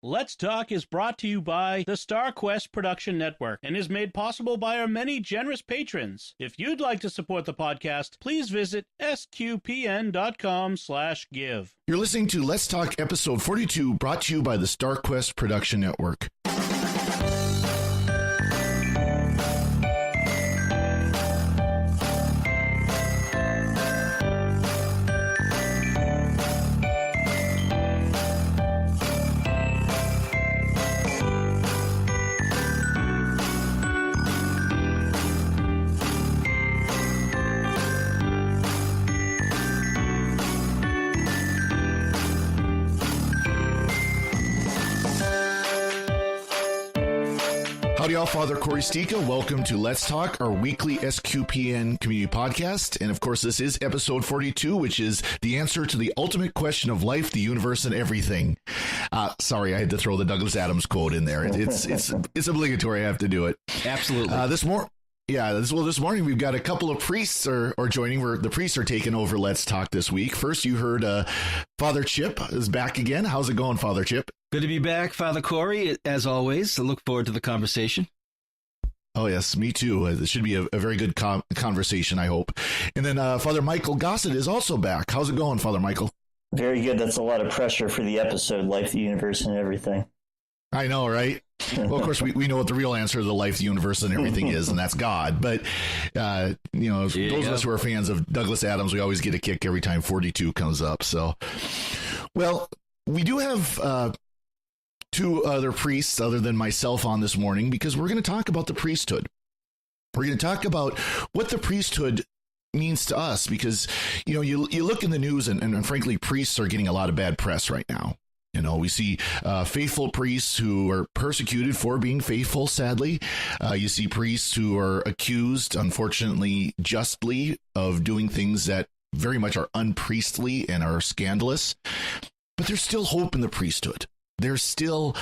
Let's Talk is brought to you by the StarQuest Production Network and is made possible by our many generous patrons. If you'd like to support the podcast, please visit sqpn.com/give. You're listening to Let's Talk episode 42, brought to you by the StarQuest Production Network. Howdy, y'all. Father Corey Stika. Welcome to Let's Talk, our weekly SQPN community podcast. And of course, this is episode 42, which is the answer to the ultimate question of life, the universe, and everything. Sorry, I had to throw the Douglas Adams quote in there. It's obligatory. I have to do it. Absolutely. This morning we've got a couple of priests are joining. The priests are taking over Let's Talk this week. First, you heard Father Chip is back again. How's it going, Father Chip? Good to be back, Father Corey, as always. I look forward to the conversation. Oh, yes, me too. It should be a very good conversation, I hope. And then Father Michael Gossett is also back. How's it going, Father Michael? Very good. That's a lot of pressure for the episode, Life, the Universe, and Everything. I know, right? Well, of course, we know what the real answer to the life, the universe, and everything is, and that's God. But, those of us who are fans of Douglas Adams, we always get a kick every time 42 comes up. So, well, we do have two other priests other than myself on this morning because we're going to talk about the priesthood. We're going to talk about what the priesthood means to us because, you look in the news and frankly, priests are getting a lot of bad press right now. We see faithful priests who are persecuted for being faithful, sadly. You see priests who are accused, unfortunately, justly, of doing things that very much are unpriestly and are scandalous. But there's still hope in the priesthood. There's still,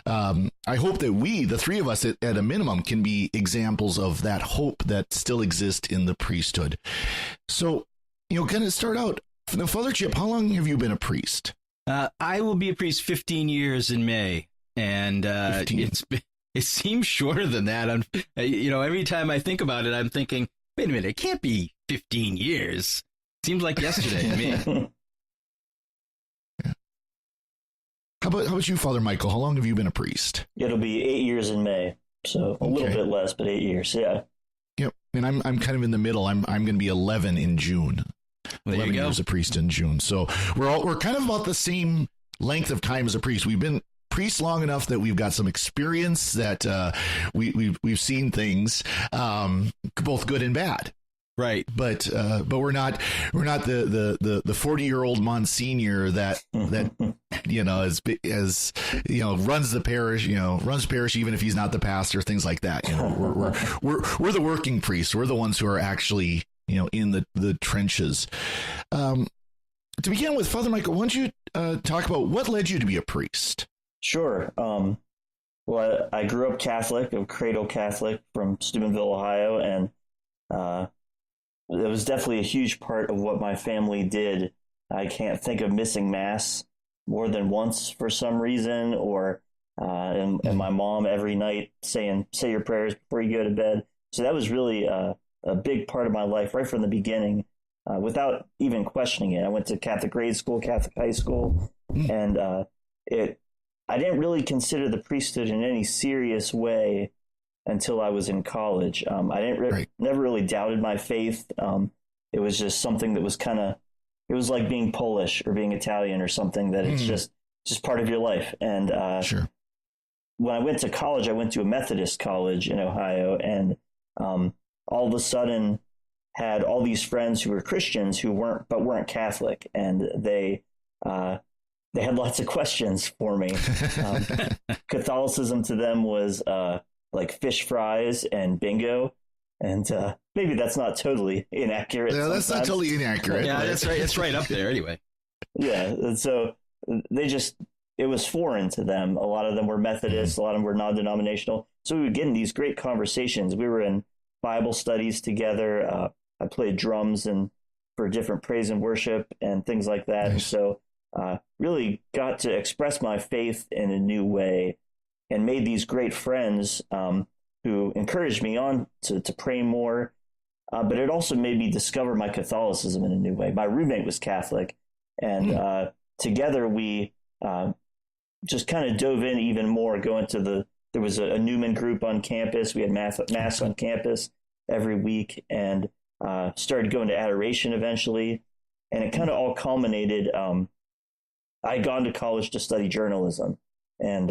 I hope that we, the three of us at a minimum, can be examples of that hope that still exists in the priesthood. So, kind of start out, Father Chip, how long have you been a priest? I will be a priest 15 years in May, and it seems shorter than that. Every time I think about it, I'm thinking, wait a minute, it can't be 15 years. Seems like yesterday to me. Yeah. How about you, Father Michael? How long have you been a priest? It'll be 8 years in May, so a little bit less, but 8 years, yeah. Yep, and I'm kind of in the middle. I'm going to be 11 in June. 11 years a priest in June. So we're kind of about the same length of time as a priest. We've been priests long enough that we've got some experience that we've seen things, both good and bad. Right. But we're not the 40-year-old Monsignor that runs the parish even if he's not the pastor, things like that. We're the working priests. We're the ones who are actually in the trenches. To begin with, Father Michael, why don't you talk about what led you to be a priest? Sure. Well, I grew up Catholic, a cradle Catholic from Steubenville, Ohio, and it was definitely a huge part of what my family did. I can't think of missing Mass more than once for some reason, or and my mom every night saying, say your prayers before you go to bed. So that was really a big part of my life right from the beginning, without even questioning it. I went to Catholic grade school, Catholic high school, and I didn't really consider the priesthood in any serious way until I was in college. I never really doubted my faith. It was just something that was it was like being Polish or being Italian or something that it's just part of your life. And sure. When I went to college, I went to a Methodist college in Ohio, and all of a sudden had all these friends who were Christians who weren't Catholic, and they had lots of questions for me. Catholicism to them was like fish fries and bingo, and maybe that's not totally inaccurate. No, that's not totally inaccurate. Yeah, that's right. It's right up there anyway. Yeah, and so it was foreign to them. A lot of them were Methodists, a lot of them were non-denominational. So we would get in these great conversations. We were in Bible studies together. I played drums for different praise and worship and things like that. Nice. And so really got to express my faith in a new way and made these great friends who encouraged me on to pray more. But it also made me discover my Catholicism in a new way. My roommate was Catholic, and together we just kind of dove in even more, there was a Newman group on campus. We had mass on campus every week, and started going to adoration eventually. And it kind of all culminated. I had gone to college to study journalism and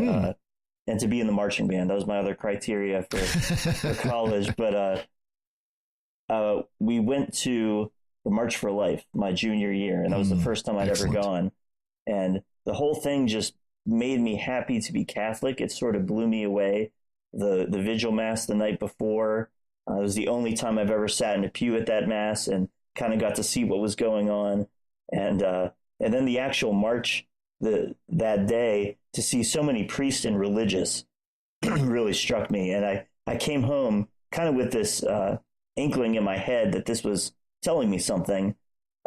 to be in the marching band. That was my other criteria for college. But we went to the March for Life my junior year, and that was the first time I'd ever gone. And the whole thing just made me happy to be Catholic. It sort of blew me away. The vigil mass the night before, it was the only time I've ever sat in a pew at that mass and kind of got to see what was going on. And then the actual march that day, to see so many priests and religious really struck me. And I came home kind of with this inkling in my head that this was telling me something.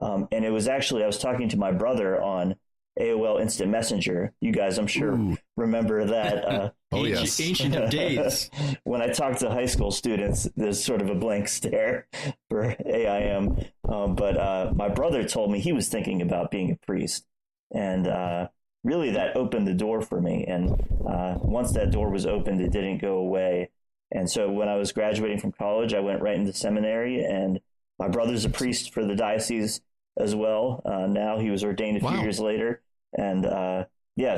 And it was actually, I was talking to my brother on AOL Instant Messenger. You guys, I'm sure, remember that. Yes. Ancient of days. When I talk to high school students, there's sort of a blank stare for AIM. But my brother told me he was thinking about being a priest. And really that opened the door for me. And once that door was opened, it didn't go away. And so when I was graduating from college, I went right into seminary. And my brother's a priest for the diocese as well. Now he was ordained a few years later. And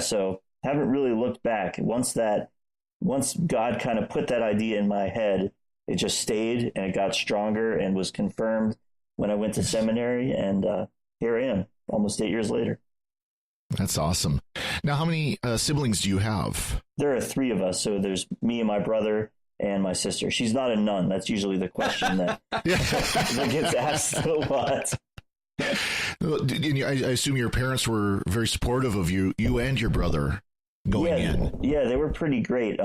so haven't really looked back. Once God kind of put that idea in my head, it just stayed and it got stronger and was confirmed when I went to seminary. And here I am, almost 8 years later. That's awesome. Now, how many siblings do you have? There are 3 of us. So there's me and my brother and my sister. She's not a nun. That's usually the question that gets asked a lot. I assume your parents were very supportive of you and your brother going in. Yeah, they were pretty great.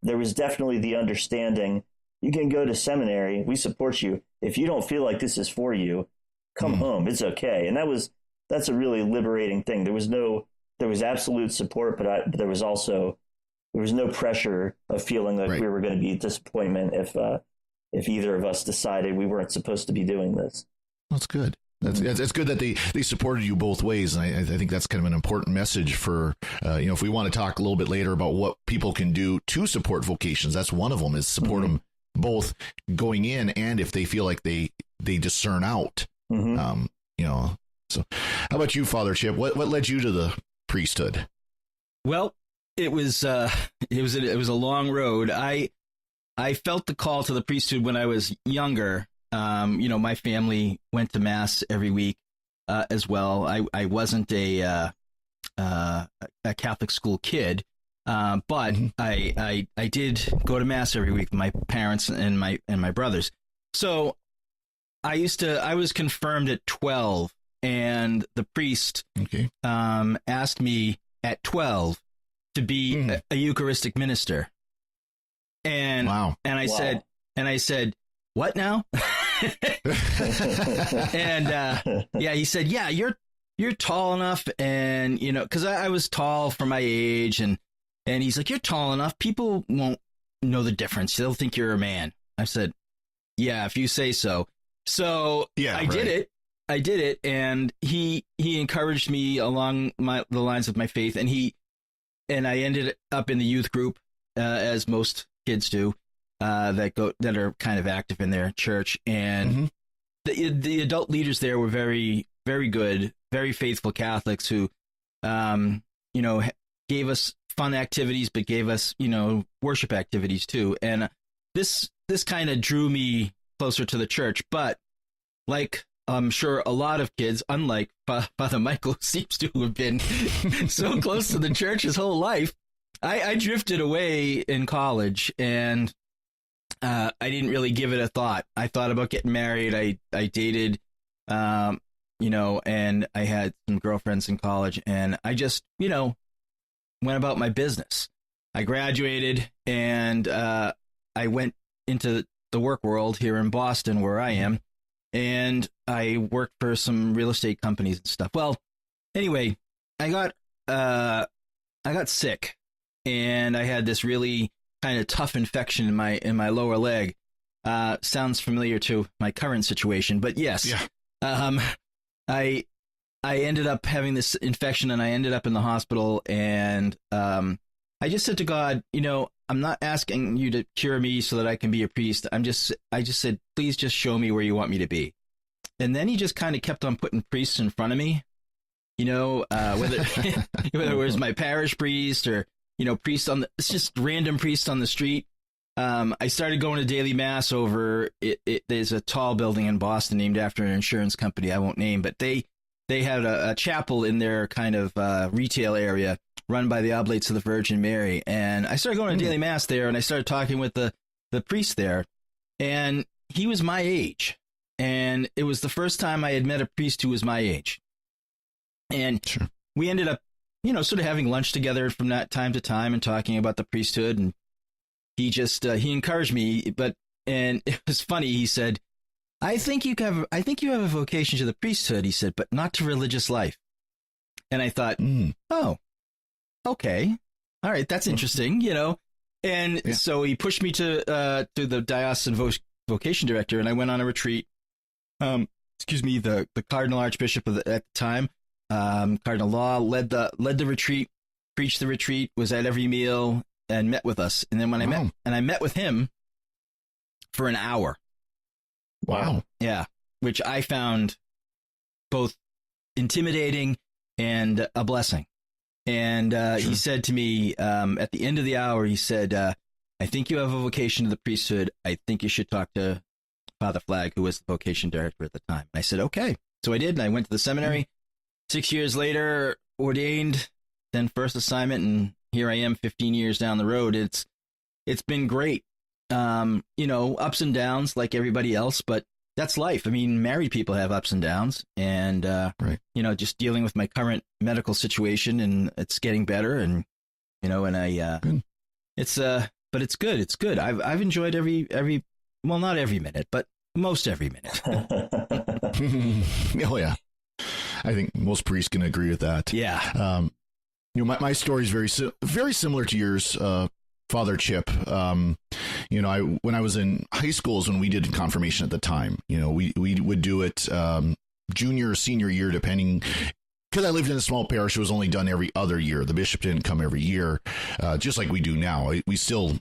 There was definitely the understanding, you can go to seminary, we support you. If you don't feel like this is for you, come home, it's okay. And that's a really liberating thing. There was absolute support, but there was no pressure of feeling like we were going to be a disappointment if either of us decided we weren't supposed to be doing this. That's good. It's good that they supported you both ways, and I think that's kind of an important message for if we want to talk a little bit later about what people can do to support vocations. That's one of them, is support them both going in and if they feel like they discern out. So how about you, Father Chip? What led you to the priesthood? Well, it was a long road. I felt the call to the priesthood when I was younger. My family went to mass every week as well. I wasn't a Catholic school kid, but I did go to mass every week with my parents and my brothers. So I was confirmed at 12, and the priest asked me at 12 to be a Eucharistic minister. And I said, what now? And he said, yeah, you're tall enough, and because I was tall for my age, and he's like, you're tall enough, people won't know the difference, they'll think you're a man. I said, yeah, if you say so. So I did it, and he encouraged me along the lines of my faith, and I ended up in the youth group, as most kids do. That are kind of active in their church, and the adult leaders there were very, very good, very faithful Catholics who, gave us fun activities, but gave us, worship activities too. And this kind of drew me closer to the church. But like I'm sure a lot of kids, unlike Father Michael, who seems to have been so close to the church his whole life, I drifted away in college, and I didn't really give it a thought. I thought about getting married. I dated, and I had some girlfriends in college, and I just, went about my business. I graduated, and I went into the work world here in Boston, where I am, and I worked for some real estate companies and stuff. Well, anyway, I got sick, and I had this really kind of tough infection in my lower leg. Sounds familiar to my current situation, but yes. Yeah. I ended up having this infection, and I ended up in the hospital, and I just said to God, I'm not asking you to cure me so that I can be a priest. I just said, please just show me where you want me to be. And then he just kind of kept on putting priests in front of me, whether it was my parish priest or, priest it's just random priest on the street. I started going to daily mass over there's a tall building in Boston named after an insurance company I won't name, but they had a chapel in their kind of retail area run by the Oblates of the Virgin Mary. And I started going to daily mass there, and I started talking with the priest there, and he was my age. And it was the first time I had met a priest who was my age. And sure. We ended up, sort of having lunch together from that time to time and talking about the priesthood. And he just, he encouraged me, and it was funny. He said, I think you have a vocation to the priesthood, he said, but not to religious life. And I thought, oh, okay. All right. That's interesting, And yeah. So he pushed me to the diocesan vocation director, and I went on a retreat. The Cardinal Archbishop at the time, Cardinal Law, led the retreat, preached the retreat, was at every meal, and met with us. And then when I met with him for an hour. Wow. Yeah, which I found both intimidating and a blessing. And Sure. He said to me at the end of the hour, he said, I think you have a vocation to the priesthood. I think you should talk to Father Flagg, who was the vocation director at the time. I said, okay. So I did, and I went to the seminary. 6 years later, ordained, then first assignment, and here I am 15 years down the road. It's been great. Ups and downs like everybody else, but that's life. I mean, married people have ups and downs, and, right. Just dealing with my current medical situation, and it's getting better. And, but it's good. It's good. I've enjoyed every, well, not every minute, but most every minute. Oh yeah. I think most priests can agree with that. Yeah. My story is very similar to yours, Father Chip. When I was in high school is when we did confirmation at the time. We would do it junior or senior year, depending. Because I lived in a small parish, it was only done every other year. The bishop didn't come every year, just like we do now. We still,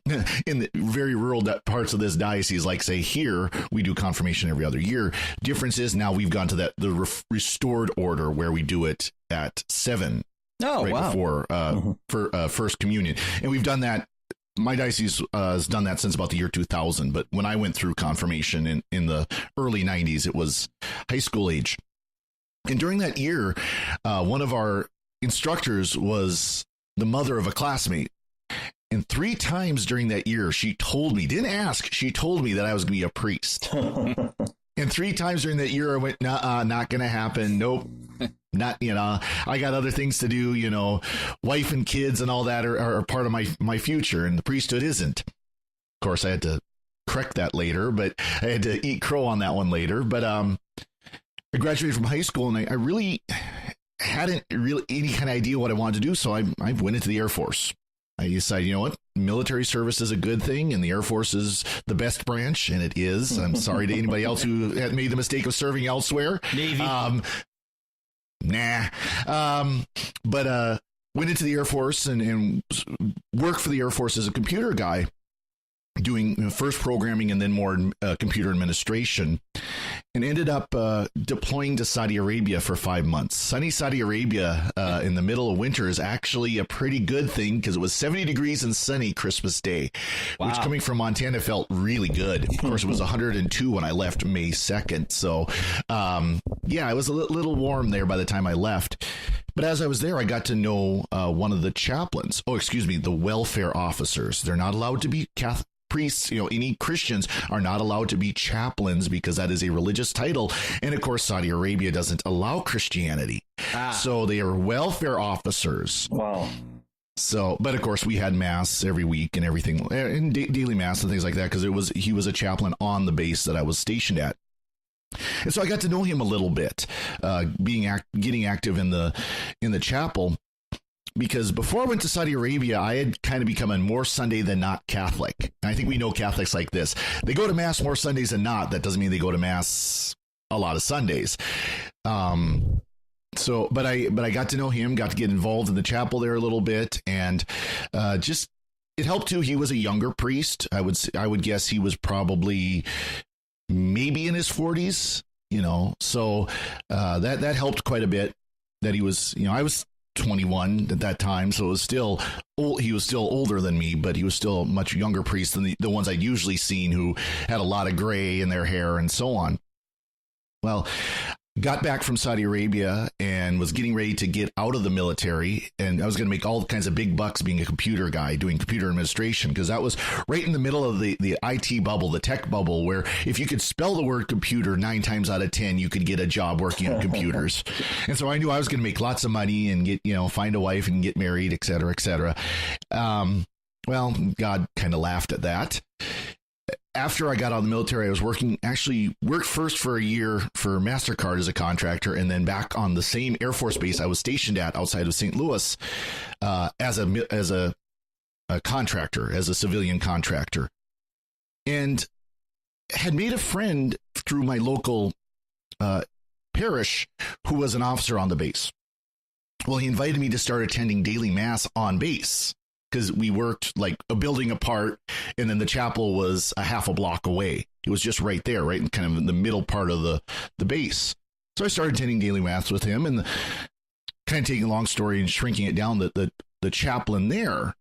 in the very rural parts of this diocese, like say here, we do confirmation every other year. Difference is now we've gone to the restored order where we do it at 7. Oh, right wow. Before for First Communion. And we've done that. My diocese has done that since about the year 2000. But when I went through confirmation in the early 90s, it was high school age. And during that year, one of our instructors was the mother of a classmate. And 3 times during that year, she told me, didn't ask, she told me that I was going to be a priest. And 3 times during that year, I went, nah, not going to happen. Nope. Not, I got other things to do, wife and kids and all that are part of my future, and the priesthood isn't. Of course, I had to correct that later, but I had to eat crow on that one later. But I graduated from high school, and I really hadn't really any kind of idea what I wanted to do, so I went into the Air Force. I decided, you know what, military service is a good thing, and the Air Force is the best branch, and it is. I'm sorry to anybody else who had made the mistake of serving elsewhere. Navy. But went into the Air Force and worked for the Air Force as a computer guy, doing first programming and then more computer administration, and ended up deploying to Saudi Arabia for 5 months. Sunny Saudi Arabia in the middle of winter is actually a pretty good thing because it was 70 degrees and sunny Christmas Day, which coming from Montana felt really good. Of course, it was 102 when I left May 2nd. So, it was a little warm there by the time I left. But as I was there, I got to know one of the chaplains. The welfare officers. They're not allowed to be Catholic priests. Any Christians are not allowed to be chaplains because that is a religious title. And of course, Saudi Arabia doesn't allow Christianity. So they are welfare officers. Wow. So, but of course, we had mass every week and everything, and daily mass and things like that, because he was a chaplain on the base that I was stationed at. And so I got to know him a little bit, getting active in the chapel. Because before I went to Saudi Arabia, I had kind of become a more Sunday than not Catholic. And I think we know Catholics like this. They go to Mass more Sundays than not. That doesn't mean they go to Mass a lot of Sundays. But I got to know him, got to get involved in the chapel there a little bit. And just it helped too. He was a younger priest. I would guess he was probably maybe in his 40s, so that helped quite a bit that he was, I was 21 at that time, so it was still old. He was still older than me, but he was still a much younger priest than the ones I'd usually seen, who had a lot of gray in their hair and so on. Well, got back from Saudi Arabia and was getting ready to get out of the military, and I was going to make all kinds of big bucks being a computer guy, doing computer administration, because that was right in the middle of the IT bubble, the tech bubble, where if you could spell the word computer 9 times out of 10, you could get a job working on computers. And so I knew I was going to make lots of money and get, find a wife and get married, et cetera, et cetera. Well, God kind of laughed at that. After I got out of the military, I was worked first for a year for MasterCard as a contractor, and then back on the same Air Force base I was stationed at outside of St. Louis as a contractor, as a civilian contractor, and had made a friend through my local parish who was an officer on the base. Well, he invited me to start attending daily Mass on base, because we worked like a building apart, and then the chapel was a half a block away. It was just right there, right in kind of in the middle part of the base. So I started attending daily Mass with him, and kind of taking a long story and shrinking it down, the chaplain there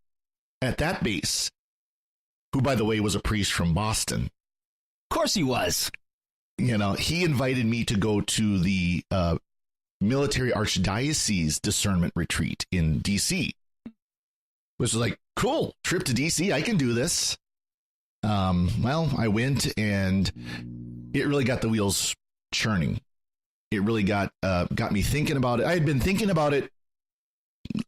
at that base, who, by the way, was a priest from Boston. Of course he was. He invited me to go to the military archdiocese discernment retreat in D.C., which was like, cool, trip to DC, I can do this. Well, I went, and it really got the wheels churning. It really got me thinking about it. I had been thinking about it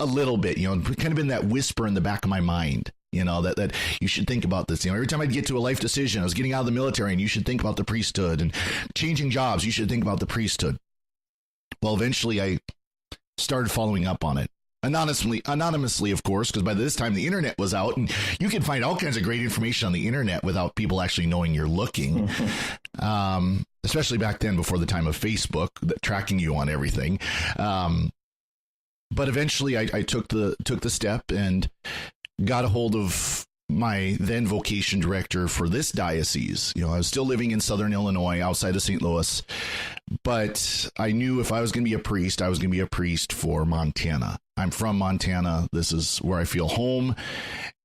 a little bit, kind of been that whisper in the back of my mind, that you should think about this. Every time I'd get to a life decision, I was getting out of the military, and you should think about the priesthood, and changing jobs, you should think about the priesthood. Well, eventually I started following up on it. Anonymously, of course, because by this time the internet was out, and you can find all kinds of great information on the internet without people actually knowing you're looking. Especially back then, before the time of Facebook, tracking you on everything. But eventually, I took the step and got a hold of my then vocation director for this diocese. I was still living in Southern Illinois, outside of St. Louis, but I knew if I was going to be a priest, I was going to be a priest for Montana. I'm from Montana. This is where I feel home.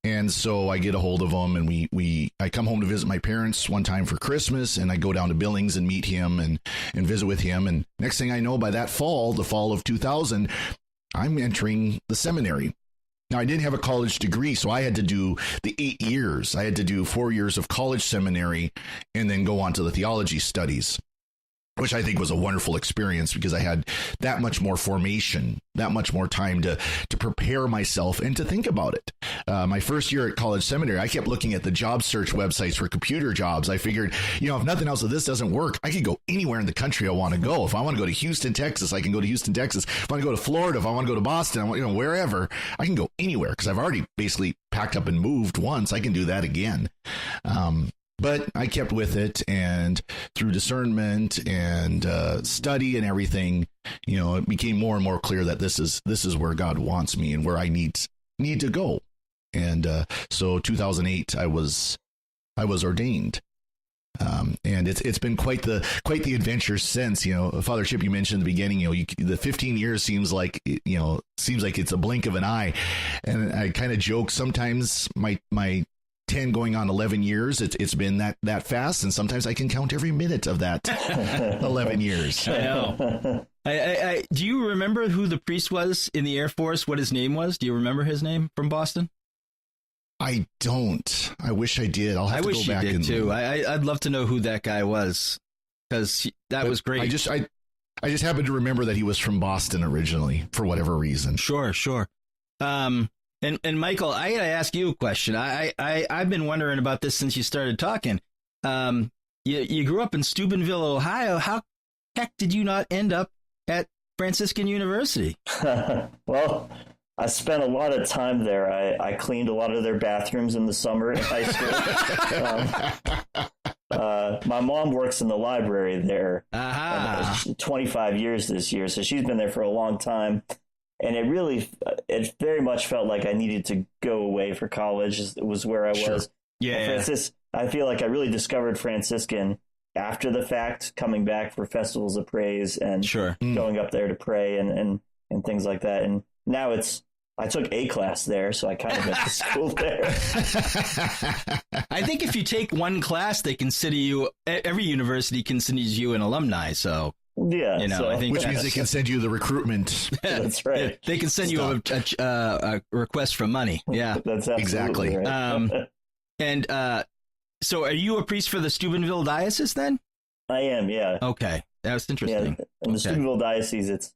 And so I get a hold of him, and I come home to visit my parents one time for Christmas, and I go down to Billings and meet him and visit with him. And next thing I know, by that fall, the fall of 2000, I'm entering the seminary. Now, I didn't have a college degree, so I had to do the 8 years. I had to do 4 years of college seminary and then go on to the theology studies, which I think was a wonderful experience, because I had that much more formation, that much more time to prepare myself and to think about it. My first year at college seminary, I kept looking at the job search websites for computer jobs. I figured, if nothing else, if this doesn't work, I could go anywhere in the country I want to go. If I want to go to Houston, Texas, I can go to Houston, Texas. If I want to go to Florida, if I want to go to Boston, wherever, I can go anywhere, because I've already basically packed up and moved once. I can do that again. But I kept with it, and through discernment and study and everything, it became more and more clear that this is where God wants me and where I need to go. And so 2008, I was ordained, and it's been quite the adventure since. Father Chip, you mentioned in the beginning, the 15 years seems like it's a blink of an eye, and I kind of joke sometimes my 10 going on 11 years, it's been that fast, and sometimes I can count every minute of that 11 years. I know. I do you remember who the priest was in the Air Force, what his name was? Do you remember his name from Boston? I don't. I wish I did. I'll have to go back. I wish you did too. I'd love to know who that guy was, because that was great. I just happened to remember that he was from Boston originally, for whatever reason. Sure. And Michael, I gotta ask you a question. I've been wondering about this since you started talking. you grew up in Steubenville, Ohio. How heck did you not end up at Franciscan University? Well, I spent a lot of time there. I cleaned a lot of their bathrooms in the summer in high school. My mom works in the library there. 25 years this year, so she's been there for a long time. And it very much felt like I needed to go away for college. It was where I was. Yeah. I feel like I really discovered Franciscan after the fact, coming back for festivals of praise and going up there to pray and things like that. And now I took a class there, so I kind of went to school there. I think if you take one class, they consider you, every university considers you an alumni. So, yeah, I think which means they can send you the recruitment. That's right. They can send you a request for money. Yeah, that's exactly right. So are you a priest for the Steubenville diocese then? I am, yeah. Okay, that's interesting. Yeah, in the Steubenville diocese, it's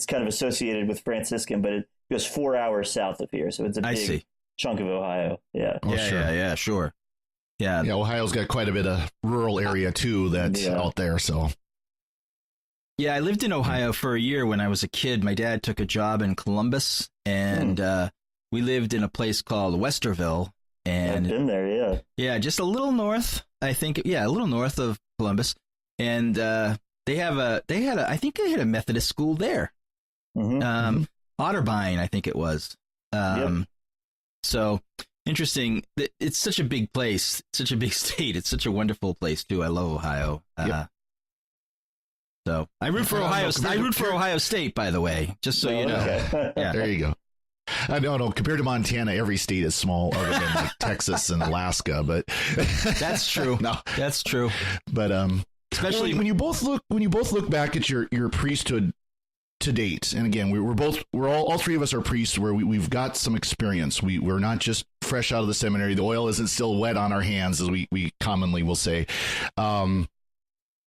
kind of associated with Franciscan, but it goes 4 hours south of here, so it's a big chunk of Ohio. Yeah. Sure. Yeah. Yeah, Ohio's got quite a bit of rural area too that's out there. So. Yeah, I lived in Ohio for a year when I was a kid. My dad took a job in Columbus, and we lived in a place called Westerville. And I've been there, yeah. Yeah, just a little north, I think. Yeah, a little north of Columbus, and I think they had a Methodist school there. Otterbein, I think it was. So interesting. It's such a big place, such a big state. It's such a wonderful place too. I love Ohio. So I root for Ohio. I root for Ohio State, by the way, just so you know. Okay. Yeah. There you go. I don't know. Compared to Montana, every state is small, other than like Texas and Alaska. But that's true. No, that's true. But especially when you both look back at your priesthood to date, and again, all three of us are priests where we've got some experience. We're not just fresh out of the seminary. The oil isn't still wet on our hands, as we commonly will say.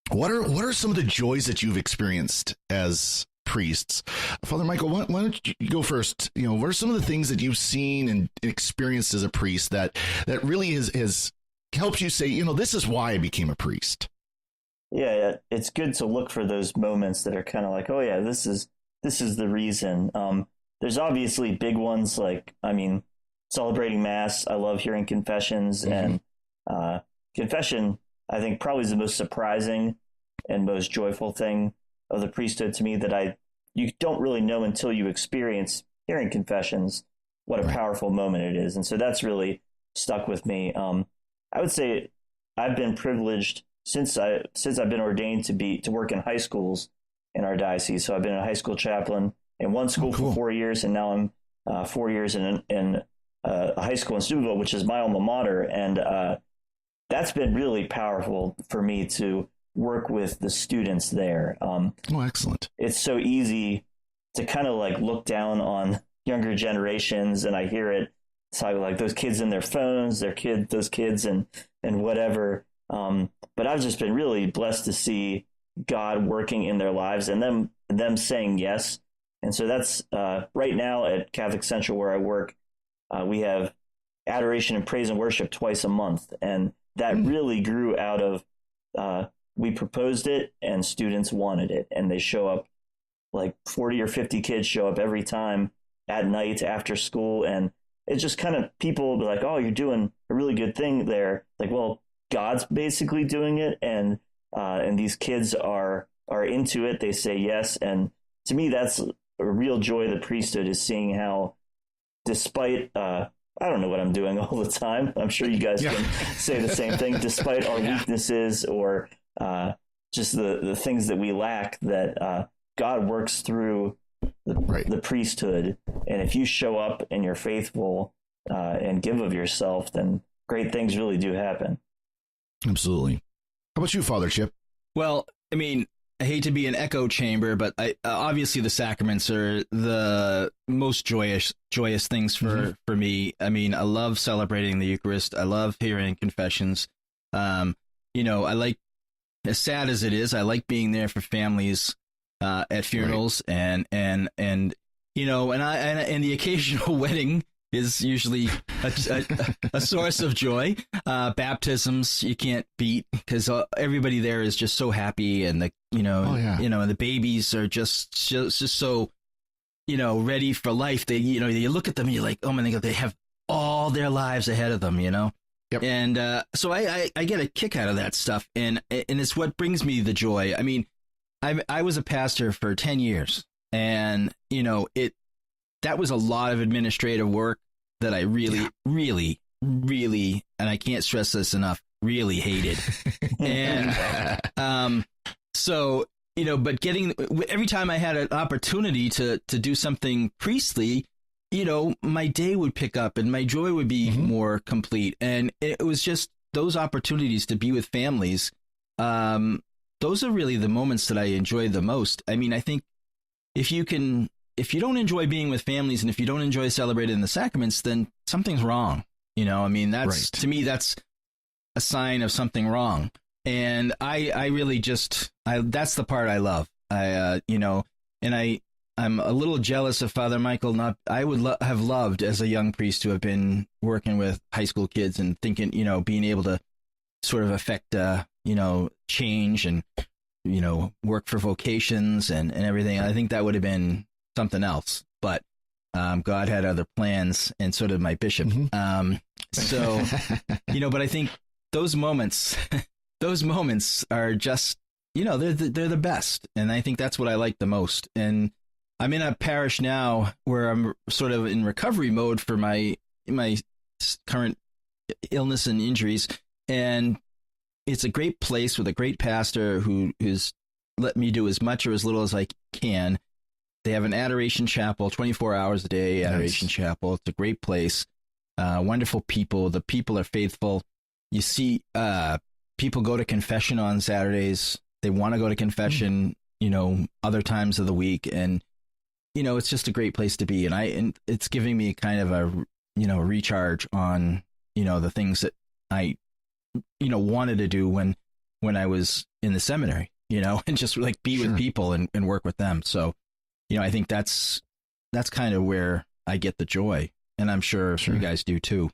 What are some of the joys that you've experienced as priests? Father Michael, why don't you go first? What are some of the things that you've seen and experienced as a priest that really has helped you say, this is why I became a priest? Yeah, it's good to look for those moments that are kind of like, oh yeah, this is the reason. There's obviously big ones like, celebrating Mass. I love hearing confessions, and confession, I think, probably is the most surprising and most joyful thing of the priesthood to me, that you don't really know until you experience hearing confessions what a powerful moment it is. And so that's really stuck with me. I would say I've been privileged since I've been ordained to work in high schools in our diocese. So I've been a high school chaplain in one school for 4 years, and now I'm 4 years in a high school in Steubenville, which is my alma mater. And that's been really powerful for me to work with the students there. Excellent. It's so easy to kind of like look down on younger generations, and I hear it. It's like those kids in their phones, those kids and whatever. But I've just been really blessed to see God working in their lives and them saying yes. And so that's right now at Catholic Central where I work, we have adoration and praise and worship twice a month. And that really grew out of, we proposed it and students wanted it, and they show up, like 40 or 50 kids show up every time at night after school. And it's just kind of, people be like, oh, you're doing a really good thing there. Like, well, God's basically doing it. And these kids are into it. They say yes. And to me, that's a real joy of the priesthood, is seeing how, despite, I don't know what I'm doing all the time. I'm sure you guys can say the same thing, despite our weaknesses or just the things that we lack, that God works through the priesthood. And if you show up and you're faithful and give of yourself, then great things really do happen. Absolutely. How about you, Father Chip? Well, I hate to be an echo chamber, but obviously the sacraments are the most joyous things for me. I love celebrating the Eucharist. I love hearing confessions. I like, as sad as it is, I like being there for families at funerals and the occasional wedding is usually a source of joy. Baptisms you can't beat because everybody there is just so happy, and and the babies are just so ready for life. They you look at them and you're like, oh my God, they have all their lives ahead of them, Yep. And so I get a kick out of that stuff, and it's what brings me the joy. I mean, I was a pastor for 10 years, and that was a lot of administrative work that I really, really, really, and I can't stress this enough, really hated. And so, but every time I had an opportunity to do something priestly, my day would pick up and my joy would be more complete. And it was just those opportunities to be with families. Those are really the moments that I enjoy the most. I mean, I think if you don't enjoy being with families and if you don't enjoy celebrating the sacraments, then something's wrong. I mean, to me, that's a sign of something wrong. And I really that's the part I love. I'm a little jealous of Father Michael. I would have loved as a young priest to have been working with high school kids and thinking, being able to sort of affect, change and, work for vocations and everything. I think that would have been something else, but God had other plans, and so did my bishop. So, but I think those moments are just, they're the best. And I think that's what I like the most. And I'm in a parish now where I'm sort of in recovery mode for my current illness and injuries. And it's a great place with a great pastor who's let me do as much or as little as I can. They have an adoration chapel, 24 hours a day, adoration chapel. It's a great place. Wonderful people. The people are faithful. You see people go to confession on Saturdays. They want to go to confession, other times of the week. And, it's just a great place to be. And it's giving me kind of a, recharge on, the things that I, wanted to do when I was in the seminary, and just like be with people and work with them. So, I think that's kind of where I get the joy, and I'm sure you guys do too.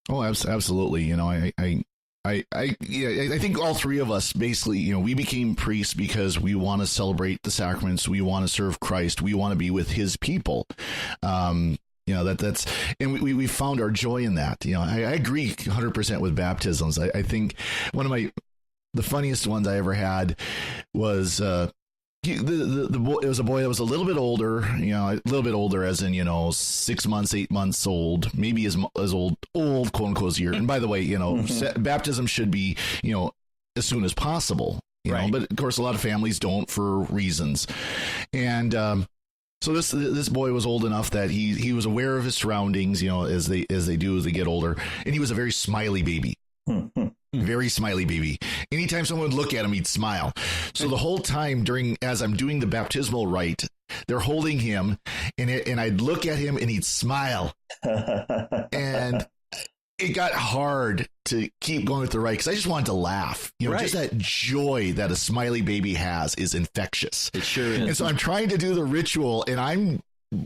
Oh, absolutely. I think all three of us basically, we became priests because we want to celebrate the sacraments. We want to serve Christ. We want to be with his people. That's, and we found our joy in that. I agree 100% with baptisms. I think one of the funniest ones I ever had was, it was a boy that was a little bit older, as in, 6 months, 8 months old, maybe as old, quote unquote, year. And by the way, baptism should be, as soon as possible, know, but of course, a lot of families don't for reasons. And, so this boy was old enough that he was aware of his surroundings, as they do as they get older. And he was a very smiley baby. Very smiley baby. Anytime someone would look at him, he'd smile. So the whole time as I'm doing the baptismal rite, they're holding him, and I'd look at him and he'd smile. And it got hard to keep going with the rite because I just wanted to laugh. Just that joy that a smiley baby has is infectious. It sure is. And so I'm trying to do the ritual, and I'm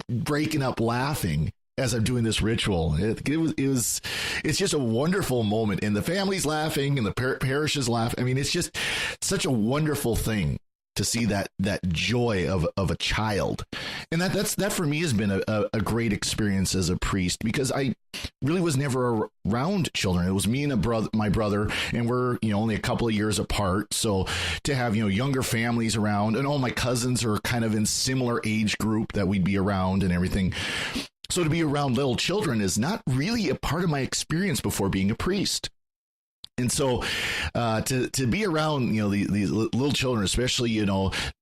breaking up laughing as I'm doing this ritual. It's just a wonderful moment, and the family's laughing and the parish is laughing. I mean, it's just such a wonderful thing to see that joy of a child. And that for me has been a great experience as a priest, because I really was never around children. It was me and my brother, and we're, only a couple of years apart. So to have, younger families around, and all my cousins are kind of in similar age group that we'd be around and everything. So to be around little children is not really a part of my experience before being a priest. And so to be around, these little children, especially,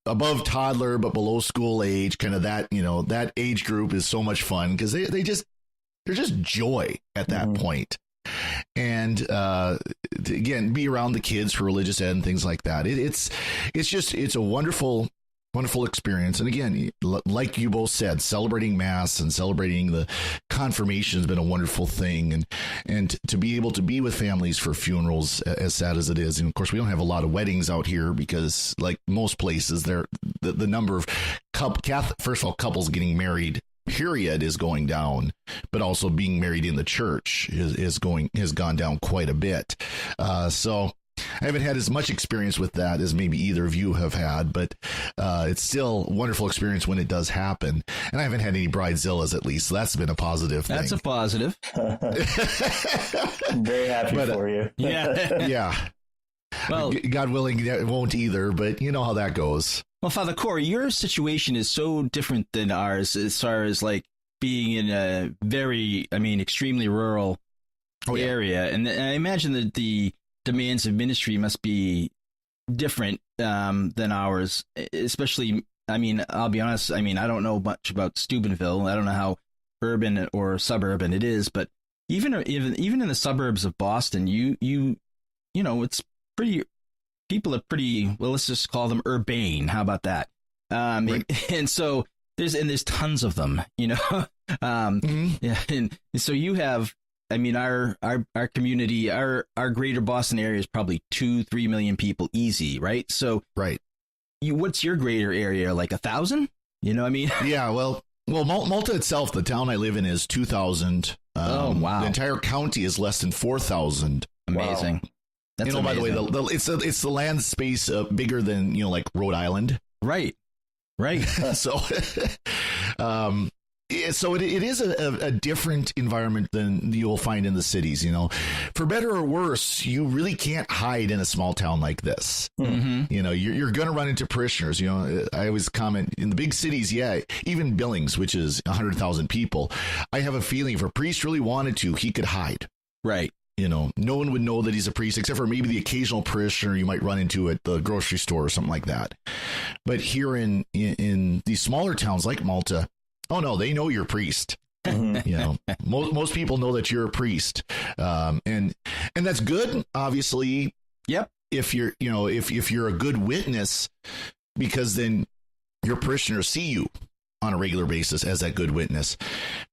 above toddler, but below school age, kind of that, that age group is so much fun because they're just joy at that point. And again, be around the kids for religious ed and things like that. It's a wonderful experience. And again, like you both said, celebrating Mass and celebrating the confirmation has been a wonderful thing. And to be able to be with families for funerals, as sad as it is. And of course, we don't have a lot of weddings out here because, like most places, the number of couples getting married period is going down, but also being married in the church has gone down quite a bit. So I haven't had as much experience with that as maybe either of you have had, but it's still a wonderful experience when it does happen. And I haven't had any bridezillas, at least. So that's been a positive thing. That's a positive. I'm very happy for you. Yeah. Yeah. Well, God willing, it won't either, but you know how that goes. Well, Father Corey, your situation is so different than ours as far as like being in a extremely rural area. And I imagine that the demands of ministry must be different than ours, especially, I'll be honest, I don't know much about Steubenville. I don't know how urban or suburban it is, but even in the suburbs of Boston, you it's pretty, people are pretty, well, let's just call them urbane. How about that? Right. And so there's tons of them, yeah. And so you have, our community, our greater Boston area is probably 2-3 million people easy, right? So, right. What's your greater area, like 1,000? Yeah, well, Malta itself, the town I live in, is 2,000. Oh, wow. The entire county is less than 4,000. Amazing. Wow. That's by the way, it's the land space bigger than like Rhode Island. Right. So, so it is a different environment than you will find in the cities. For better or worse, you really can't hide in a small town like this. Mm-hmm. You're going to run into parishioners. I always comment in the big cities. Yeah, even Billings, which is 100,000 people, I have a feeling if a priest really wanted to, he could hide. Right. No one would know that he's a priest, except for maybe the occasional parishioner you might run into at the grocery store or something like that. But here in these smaller towns like Malta, oh no, they know you're a priest. Most people know that you're a priest, and that's good. Obviously, yep. If you're if you're a good witness, because then your parishioners see you on a regular basis as that good witness.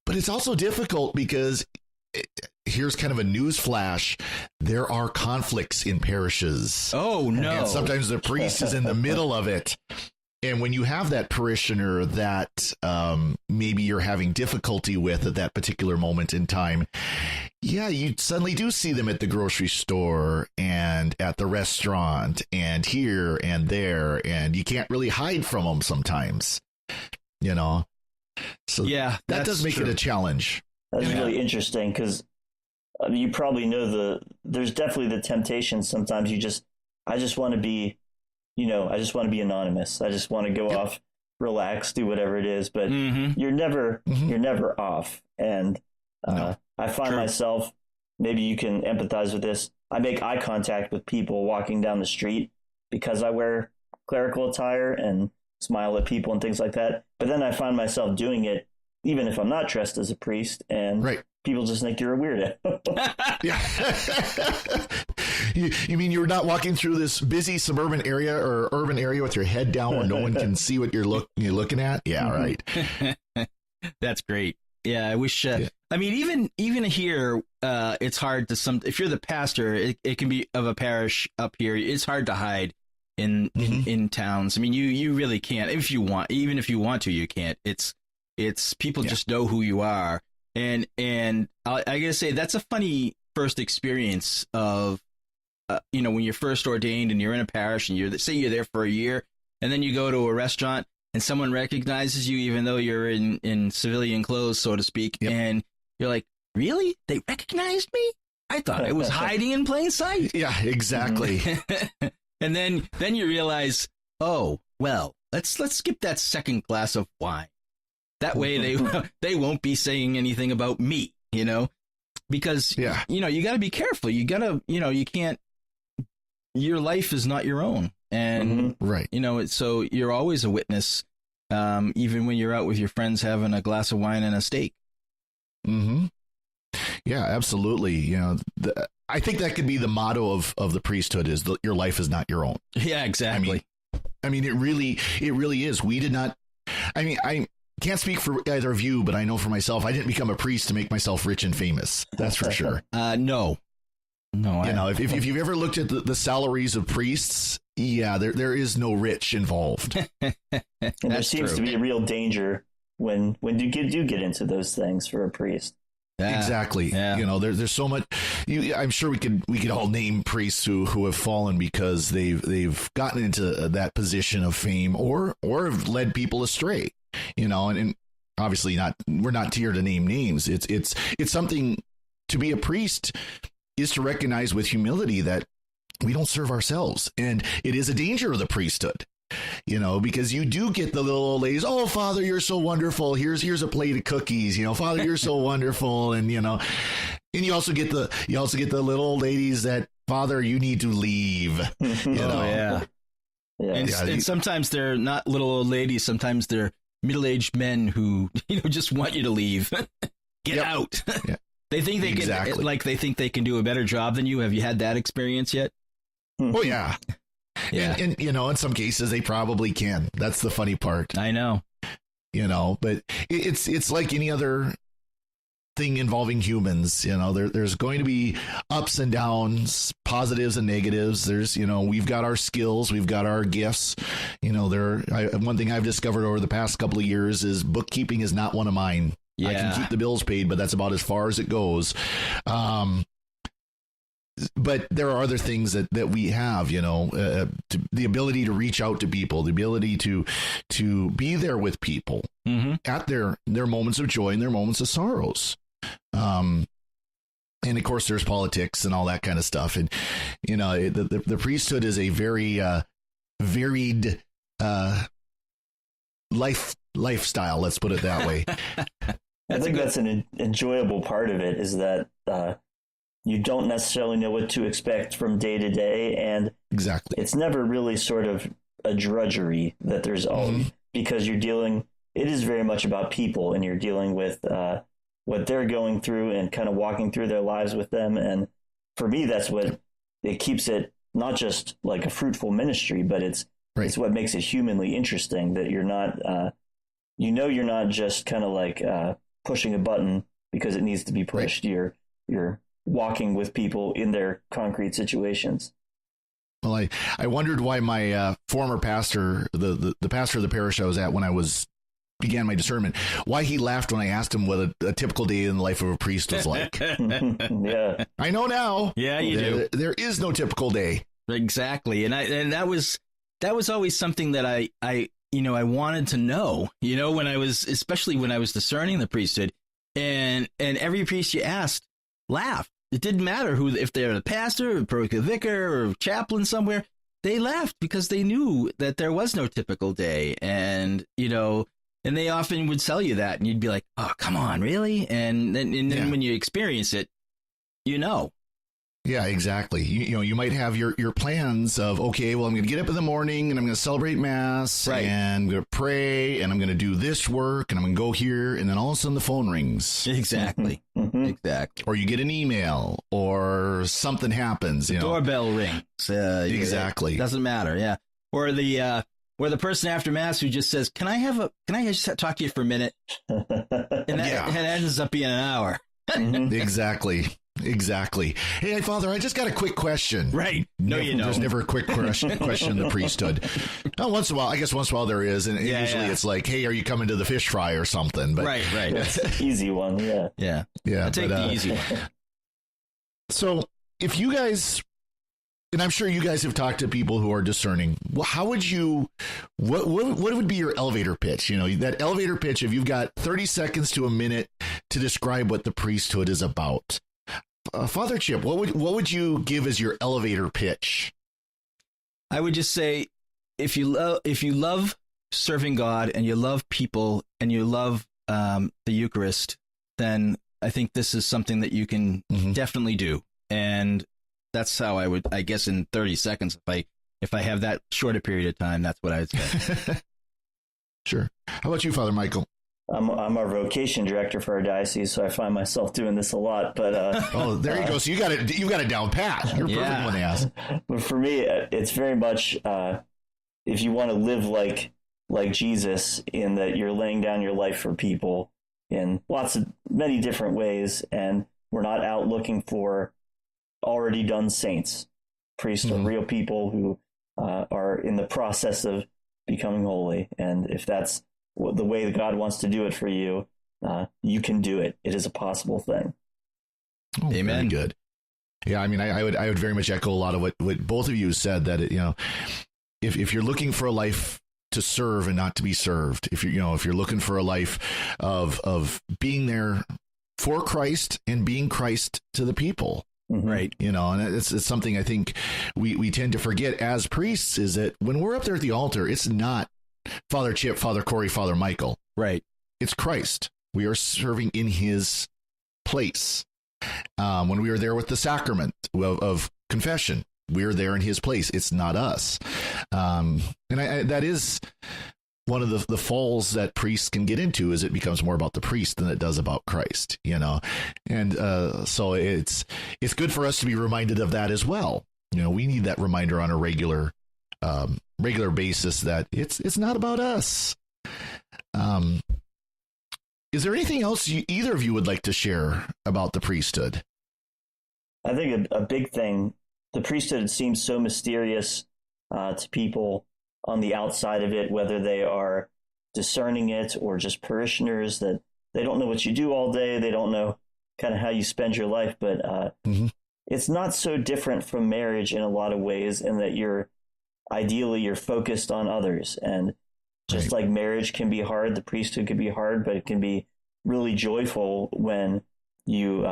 But it's also difficult because here's kind of a news flash. There are conflicts in parishes. Oh, no. And sometimes the priest is in the middle of it. And when you have that parishioner that maybe you're having difficulty with at that particular moment in time, yeah, you suddenly do see them at the grocery store and at the restaurant and here and there, and you can't really hide from them sometimes, So yeah, that does make it a challenge. That's really interesting because you probably know there's definitely the temptation sometimes I just want to be, I just want to be anonymous. I just want to go off, relax, do whatever it is, but you're never off. And I find myself, maybe you can empathize with this. I make eye contact with people walking down the street because I wear clerical attire and smile at people and things like that. But then I find myself doing it even if I'm not dressed as a priest, and people just think you're a weirdo. Yeah. You mean you're not walking through this busy suburban area or urban area with your head down where no one can see what you're looking at? Yeah, right. That's great. Yeah, I wish. Even here, it's hard to if you're the pastor, it can be of a parish up here. It's hard to hide in towns. You really can't. Even if you want to, you can't. It's people just know who you are. And I gotta say, that's a funny first experience of, when you're first ordained and you're in a parish and you're there for a year, and then you go to a restaurant and someone recognizes you, even though you're in civilian clothes, so to speak. Yep. And you're like, really? They recognized me? I thought I was hiding in plain sight. Yeah, exactly. And then you realize, oh, well, let's skip that second glass of wine. That way they won't be saying anything about me, because, you got to be careful. You got to, you can't, your life is not your own. And, so you're always a witness, even when you're out with your friends having a glass of wine and a steak. Mm-hmm. Yeah, absolutely. I think that could be the motto of the priesthood is your life is not your own. Yeah, exactly. It really is. We did not, I can't speak for either of you, but I know for myself, I didn't become a priest to make myself rich and famous. That's for sure. No. If you've ever looked at the salaries of priests, there is no rich involved. And there seems to be a real danger when you do get into those things for a priest. Yeah. Exactly. Yeah. You know, there's so much. I'm sure we could all name priests who have fallen because they've gotten into that position of fame or have led people astray. You know, and obviously we're not here to name names. It's something to be a priest is to recognize with humility that we don't serve ourselves, and it is a danger of the priesthood. You know, because you do get the little old ladies. Oh, Father, you're so wonderful. Here's a plate of cookies. You know, Father, you're so wonderful. And you know, and you also get the little old ladies that, Father, you need to leave. You know, yeah. And sometimes they're not little old ladies. Sometimes they're middle-aged men who just want you to leave. Get out. Yeah. They think they can, like they think they can do a better job than you. Have you had that experience yet? Oh yeah. Yeah. And you know, in some cases they probably can. That's the funny part. I know. You know, but it's like any other thing involving humans. You know, there's going to be ups and downs, positives and negatives. There's, you know, we've got our skills, we've got our gifts. You know, one thing I've discovered over the past couple of years is bookkeeping is not one of mine. Yeah. I can keep the bills paid, but that's about as far as it goes. But there are other things that we have, you know, the ability to reach out to people, the ability to be there with people at their moments of joy and their moments of sorrows. And of course, there's politics and all that kind of stuff. And, you know, the priesthood is a very varied lifestyle. Let's put it that way. I think that's an enjoyable part of it, is that you don't necessarily know what to expect from day to day, and exactly, it's never really sort of a drudgery that there's always, because it is very much about people, and you're dealing with what they're going through and kind of walking through their lives with them. And for me, that's what it keeps it not just like a fruitful ministry, but it's what makes it humanly interesting, that you're not, you're not just kind of like pushing a button because it needs to be pushed. Right. You're walking with people in their concrete situations. Well, I wondered why my former pastor, the pastor of the parish I was at when I began my discernment, why he laughed when I asked him what a typical day in the life of a priest was like. Yeah, I know now. Yeah, you do. There is no typical day. Exactly, and that was always something that I wanted to know. You know, especially when I was discerning the priesthood, and every priest you asked laughed. It didn't matter if they're the pastor, or parochial vicar, or chaplain somewhere. They laughed because they knew that there was no typical day, and and they often would tell you that, and you'd be like, "Oh, come on, really?" And then when you experience it, you know. Yeah, exactly. You might have your plans of, okay, well, I'm going to get up in the morning and I'm going to celebrate Mass, and I'm going to pray and I'm going to do this work and I'm going to go here, and then all of a sudden the phone rings. Exactly. Exactly. Or you get an email or something happens. The doorbell rings. Exactly. It doesn't matter. Yeah. Or the person after Mass who just says, can I just talk to you for a minute? And that ends up being an hour. Exactly. Hey, Father, I just got a quick question. Right. No, you don't. There's never a quick question in the priesthood. Once in a while there is. And usually it's like, hey, are you coming to the fish fry or something? But right. That's the easy one. Yeah. I take the easy one. So if you guys, and I'm sure you guys have talked to people who are discerning, how would you, what would be your elevator pitch? That elevator pitch, if you've got 30 seconds to a minute to describe what the priesthood is about. Father Chip, what would you give as your elevator pitch? I would just say, if you love serving God and you love people and you love the Eucharist, then I think this is something that you can definitely do. And that's how I guess in 30 seconds, if I have that short a period of time, that's what I would say. Sure. How about you, Father Michael? I'm our vocation director for our diocese, so I find myself doing this a lot. But there you go. So you got it down pat. You're perfect when they ask. But for me, it's very much if you want to live like Jesus, in that you're laying down your life for people in many different ways, and we're not out looking for already done saints. Priests are real people who are in the process of becoming holy, and if that's the way that God wants to do it for you, you can do it. It is a possible thing. Oh, Amen. Very good. Yeah, I mean, I would very much echo a lot of what both of you said, that if you're looking for a life to serve and not to be served, if you're looking for a life of being there for Christ and being Christ to the people, right? And it's something I think we tend to forget as priests, is that when we're up there at the altar, it's not Father Chip, Father Corey, Father Michael, right? It's Christ. We are serving in His place. When we are there with the sacrament of confession, we're there in His place. It's not us. And that is one of the falls that priests can get into, is it becomes more about the priest than it does about Christ, and so it's good for us to be reminded of that as well. We need that reminder on a regular basis that it's not about us. Is there anything else either of you would like to share about the priesthood? I think a big thing, the priesthood seems so mysterious to people on the outside of it, whether they are discerning it or just parishioners, that they don't know what you do all day. They don't know kind of how you spend your life, but it's not so different from marriage in a lot of ways, in that you're focused on others. And just like marriage can be hard, the priesthood can be hard, but it can be really joyful when you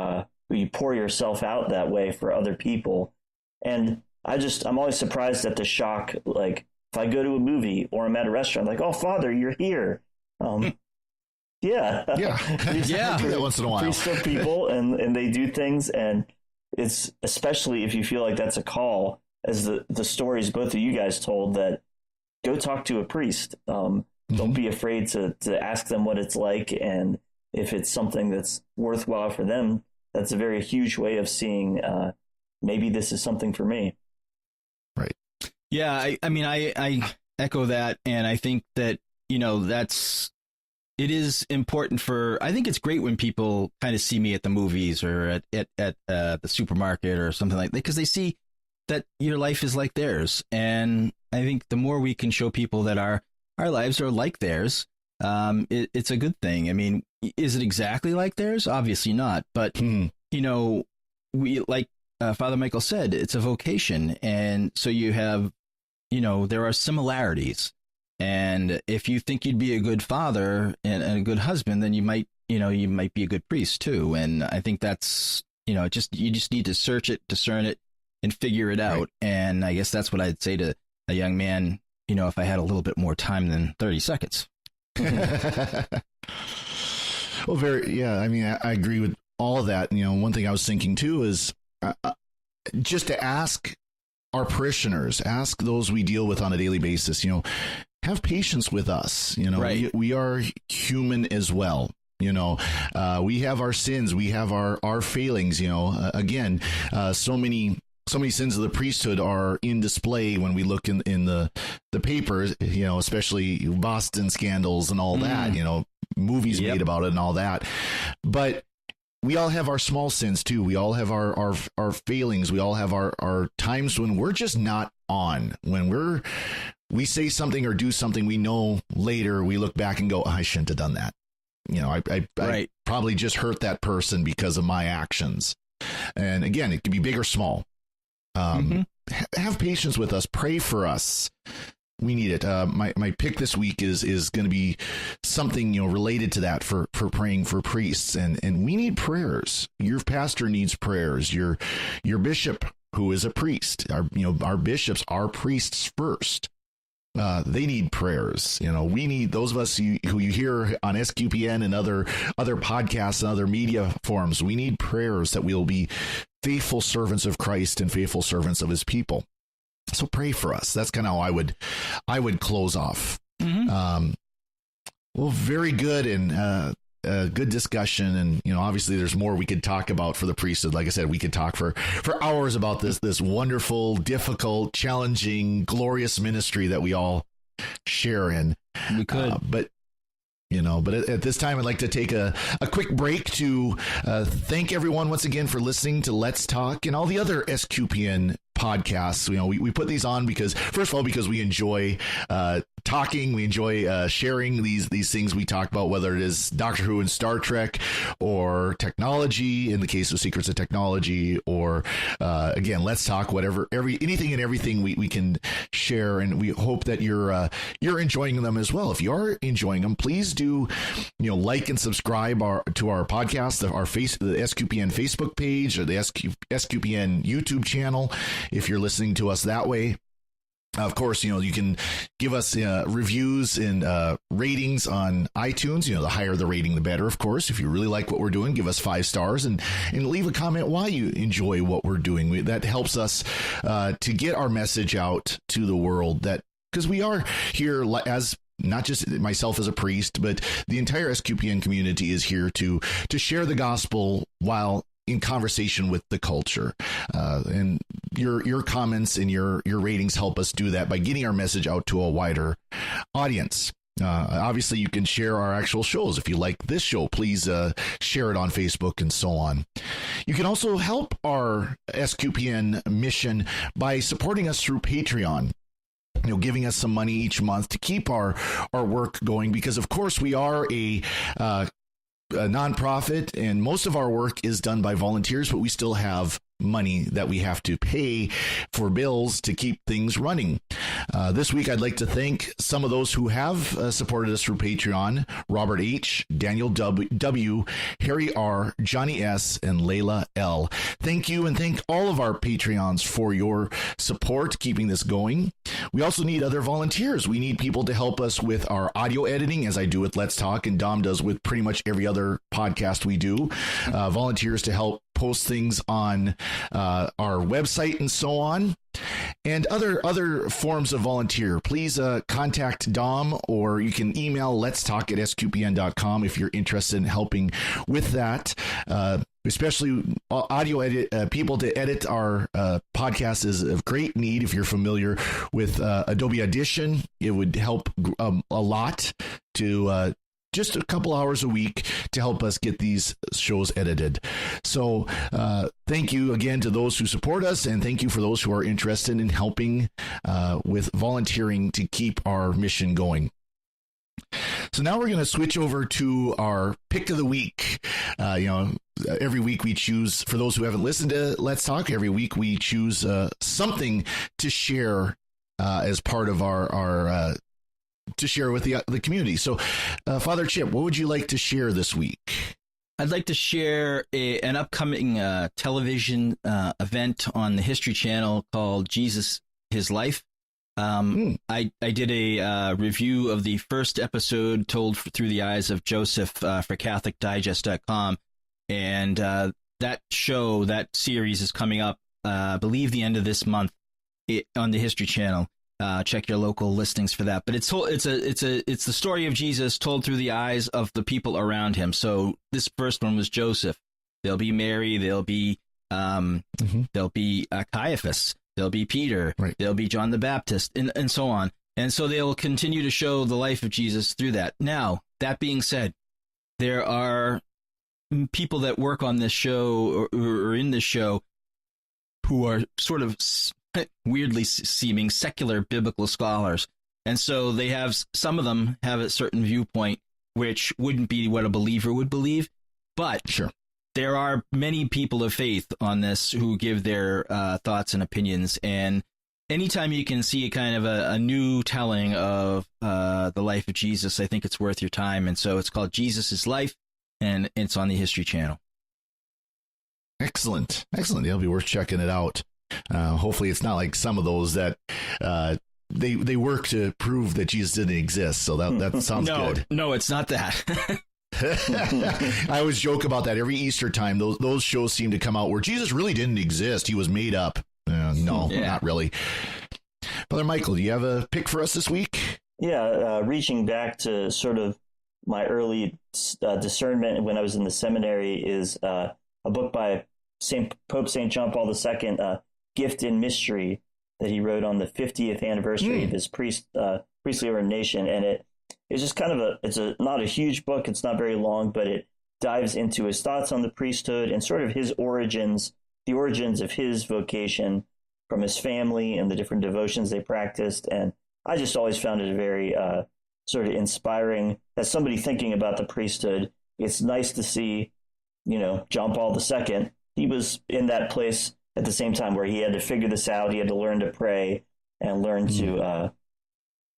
pour yourself out that way for other people. And I'm always surprised at the shock. Like if I go to a movie or I'm at a restaurant, like, oh, Father, you're here. Yeah. Yeah. Do that once in a while. Priesthood people, and they do things. And it's, especially if you feel like that's a call, as the stories both of you guys told, that go talk to a priest. Don't be afraid to ask them what it's like. And if it's something that's worthwhile for them, that's a very huge way of seeing, maybe this is something for me. Right. Yeah. I mean, I echo that. And I think that, it is important I think it's great when people kind of see me at the movies or at the supermarket or something like that, because they see that your life is like theirs. And I think the more we can show people that our lives are like theirs, it's a good thing. I mean, is it exactly like theirs? Obviously not. But, we, like Father Michael said, it's a vocation. And so you have, there are similarities. And if you think you'd be a good father and a good husband, then you might be a good priest too. And I think that's, you just need to search it, discern it, and figure it out. Right. And I guess that's what I'd say to a young man, if I had a little bit more time than 30 seconds. Well, I mean, I agree with all of that. One thing I was thinking too is just to ask our parishioners, ask those we deal with on a daily basis, have patience with us. Right. We are human as well. We have our sins, we have our failings, again, so many sins of the priesthood are in display when we look in the papers, especially Boston scandals and all that, movies made about it and all that. But we all have our small sins too. We all have our failings. We all have our times when we're just not on, when we say something or do something we know later, we look back and go, I shouldn't have done that. I probably just hurt that person because of my actions. And again, it can be big or small. Have patience with us. Pray for us. We need it. My pick this week is going to be something related to that for praying for priests, and we need prayers. Your pastor needs prayers. Your bishop, who is a priest, our bishops are priests first. They need prayers. We need those of us who you hear on SQPN and other podcasts and other media forums. We need prayers that we'll be faithful servants of Christ and faithful servants of His people. So pray for us. That's kind of how I would close off. Well, very good and good discussion. And obviously, there's more we could talk about for the priesthood. Like I said, we could talk for hours about this wonderful, difficult, challenging, glorious ministry that we all share in. We could, but at this time, I'd like to take a quick break to thank everyone once again for listening to Let's Talk and all the other SQPN podcasts. We put these on because, first of all, because we enjoy talking, we enjoy sharing these things we talk about, whether it is Doctor Who and Star Trek, or technology in the case of Secrets of Technology, or again, Let's Talk, whatever, anything and everything we can share, and we hope that you're enjoying them as well. If you are enjoying them, please do like and subscribe to our podcast, the SQPN Facebook page, or the SQPN YouTube channel if you're listening to us that way. Of course, you can give us reviews and ratings on iTunes. The higher the rating, the better, of course. If you really like what we're doing, give us 5 stars and leave a comment why you enjoy what we're doing. That helps us to get our message out to the world, because we are here as not just myself as a priest, but the entire SQPN community is here to share the gospel while in conversation with the culture. And your comments and your ratings help us do that by getting our message out to a wider audience. Obviously, you can share our actual shows. If you like this show, please share it on Facebook and so on. You can also help our SQPN mission by supporting us through Patreon. Giving us some money each month to keep our work going, because of course we are a nonprofit, and most of our work is done by volunteers, but we still have money that we have to pay for bills to keep things running. This week, I'd like to thank some of those who have supported us through Patreon: Robert H., Daniel W., Harry R., Johnny S., and Layla L. Thank you, and thank all of our Patreons for your support keeping this going. We also need other volunteers. We need people to help us with our audio editing, as I do with Let's Talk, and Dom does with pretty much every other podcast we do. Volunteers to help post things on our website and so on, and other forms of volunteer. Please contact Dom, or you can email letstalk@sqpn.com if you're interested in helping with that. Especially audio edit, people to edit our podcast is of great need. If you're familiar with Adobe Audition, it would help a lot to just a couple hours a week to help us get these shows edited. So thank you again to those who support us, and thank you for those who are interested in helping with volunteering to keep our mission going. So now we're going to switch over to our pick of the week. Every week we choose, for those who haven't listened to Let's Talk, every week we choose something to share as part of our to share with the community. So, Father Chip, what would you like to share this week? I'd like to share an upcoming television event on the History Channel called Jesus, His Life. I did a review of the first episode told through the eyes of Joseph for CatholicDigest.com. And that series is coming up, I believe, the end of this month on the History Channel. Check your local listings for that. But it's the story of Jesus told through the eyes of the people around him. So this first one was Joseph. There'll be Mary. There'll be Caiaphas. There'll be Peter. Right. There'll be John the Baptist, and so on. And so they'll continue to show the life of Jesus through that. Now, that being said, there are people that work on this show or in this show who are sort of weirdly seeming secular biblical scholars. And so some of them have a certain viewpoint which wouldn't be what a believer would believe. But sure, there are many people of faith on this who give their thoughts and opinions. And anytime you can see a kind of a new telling of the life of Jesus, I think it's worth your time. And so it's called Jesus' Life, and it's on the History Channel. Excellent. It'll be worth checking it out. Hopefully it's not like some of those that they work to prove that Jesus didn't exist. So that sounds good. No, it's not that. I always joke about that every Easter time. Those shows seem to come out where Jesus really didn't exist. He was made up. No, not really. Father Michael, do you have a pick for us this week? Yeah, reaching back to sort of my early discernment when I was in the seminary is a book by Pope St. John Paul II, Gift in Mystery, that he wrote on the 50th anniversary of his priestly ordination. And it's just kind of it's not a huge book. It's not very long, but it dives into his thoughts on the priesthood and sort of his origins, the origins of his vocation, from his family and the different devotions they practiced. And I just always found it very sort of inspiring. As somebody thinking about the priesthood, it's nice to see, John Paul II. He was in that place at the same time where he had to figure this out. He had to learn to pray and learn to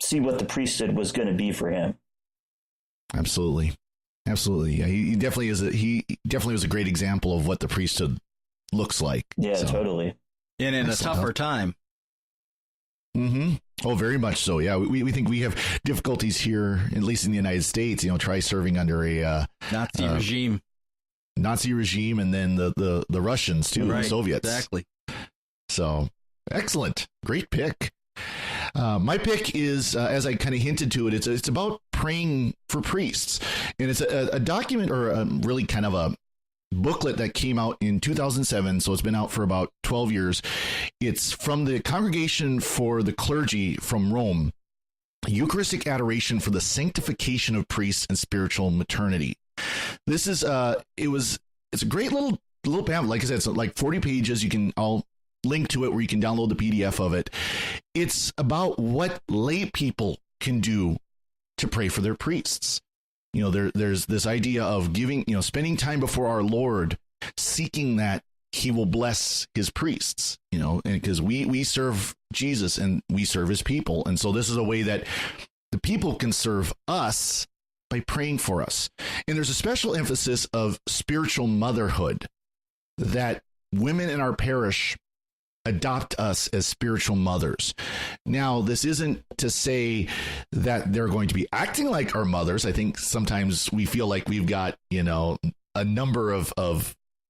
see what the priesthood was going to be for him. Absolutely. Yeah, he definitely is. He definitely was a great example of what the priesthood looks like. Yeah, so. Totally. And in a tougher time. Mm-hmm. Oh, very much so. Yeah, we think we have difficulties here, at least in the United States. Try serving under a Nazi regime. And then the Russians too, right, the Soviets. Exactly. So excellent, great pick. My pick is, as I kind of hinted to it, it's about praying for priests, and it's a document, or really kind of a booklet that came out in 2007. So it's been out for about 12 years. It's from the Congregation for the Clergy from Rome, Eucharistic Adoration for the Sanctification of Priests and Spiritual Maternity. This is it's a great little pamphlet. Like I said, it's like 40 pages. I'll link to it where you can download the PDF of it. It's about what lay people can do to pray for their priests. There's this idea of giving, spending time before our Lord, seeking that he will bless his priests, and because we serve Jesus and we serve his people. And so this is a way that the people can serve us by praying for us. And there's a special emphasis of spiritual motherhood, that women in our parish adopt us as spiritual mothers. Now, this isn't to say that they're going to be acting like our mothers. I think sometimes we feel like we've got, a number of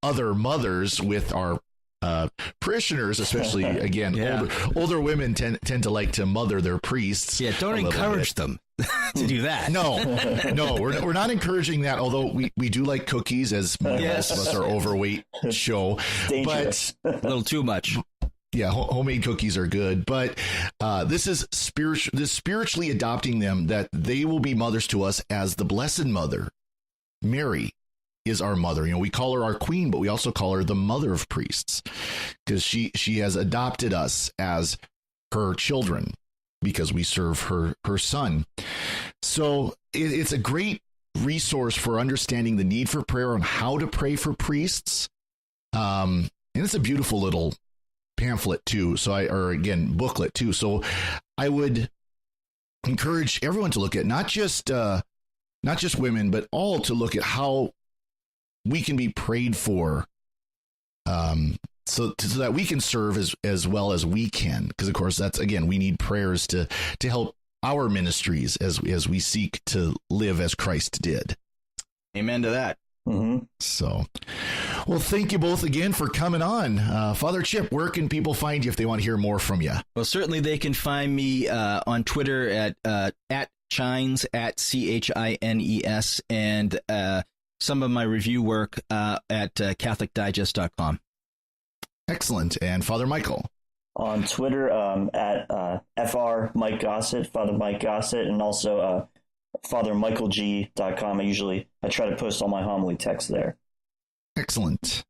other mothers with our parishioners, especially, again, older women tend to like to mother their priests. Yeah, don't encourage them to do that. No, we're not encouraging that, although we do like cookies, as most of us are overweight show. Dangerous. But a little too much. Yeah, homemade cookies are good, but this is spiritually adopting them, that they will be mothers to us as the Blessed Mother, Mary, is our mother. We call her our queen, but we also call her the mother of priests, because she has adopted us as her children because we serve her son. So it's a great resource for understanding the need for prayer and how to pray for priests. And it's a beautiful little pamphlet too. Booklet too. So I would encourage everyone to look at not just women, but all to look at how we can be prayed for, so that we can serve as well as we can. Because of course, that's, again, we need prayers to help our ministries as we seek to live as Christ did. Amen to that. Mm-hmm. So, well, thank you both again for coming on. Father Chip, where can people find you if they want to hear more from you? Well, certainly they can find me on Twitter at Chines, at CHINES, and some of my review work at CatholicDigest.com. Excellent. And Father Michael? On Twitter at FR Mike Gossett, Father Mike Gossett, and also FatherMichaelG.com. I try to post all my homily texts there. Excellent.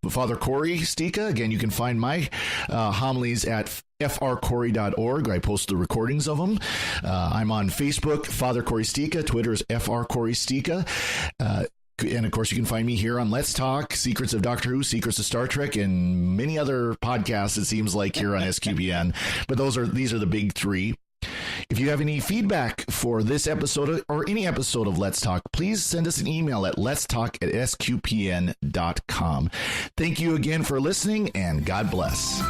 Father Corey Stika. Again, you can find my homilies at frcorey.org. I post the recordings of them. I'm on Facebook, Father Corey Stika. Twitter is FR Corey Stika. And of course, you can find me here on Let's Talk, Secrets of Doctor Who, Secrets of Star Trek, and many other podcasts, it seems like, here on SQPN. But these are the big three. If you have any feedback for this episode or any episode of Let's Talk, please send us an email at letstalk@sqpn.com. Thank you again for listening, and God bless.